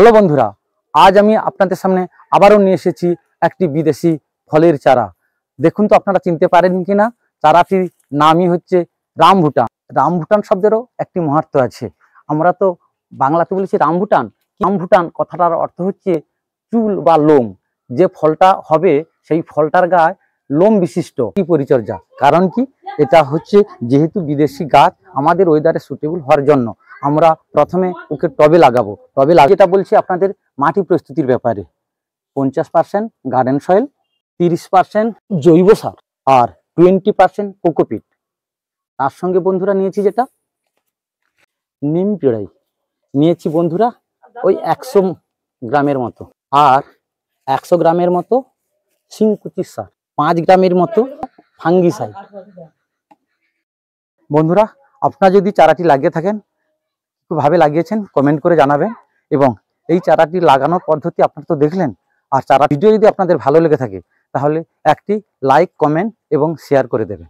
Hello বন্ধুরা, আজ আমি আপনাদের সামনে আবারও নিয়ে এসেছি একটি বিদেশি ফলের চারা। দেখুন তো আপনারা চিনতে পারেন কিনা। চারাটির নামই হচ্ছে রামভুটান। রামভুটান শব্দেরও একটি মাহাত্ম্য আছে। আমরা তো বাংলাতে বলেছি রামভুটান। রামভুটান কথাটার অর্থ হচ্ছে চুল বা লোম। যে ফলটা হবে সেই ফলটার গায়ে লোম বিশিষ্ট। কি পরিচর্যা, কারণ কি, এটা হচ্ছে যেহেতু বিদেশি গাছ, আমাদের ওয়েদারে সুটেবল হওয়ার জন্য আমরা প্রথমে ওকে টবে লাগাবো। যেটা বলছি আপনাদের মাটি প্রস্তুতির ব্যাপারে 50% গার্ডেন সয়েল, 30% জৈব সার আর 20% কোকোপিট। তার সঙ্গে বন্ধুরা নিয়েছি যেটা নিম পিড়াই নিয়েছি বন্ধুরা, ওই 100 গ্রামের মতো, আর 100 গ্রামের মতো শিংকুচির সার, 5 গ্রামের মতো ফাঙ্গিসাইড। বন্ধুরা, আপনারা যদি চারাটি লাগিয়ে থাকেন, কিভাবে লাগিয়েছেন কমেন্ট করে জানাবেন। এবং এই চারাটি লাগানোর পদ্ধতি আপনারা তো দেখলেন। আর চারা ভিডিও যদি আপনাদের ভালো লেগে থাকে তাহলে একটি লাইক, কমেন্ট এবং শেয়ার করে দেবেন।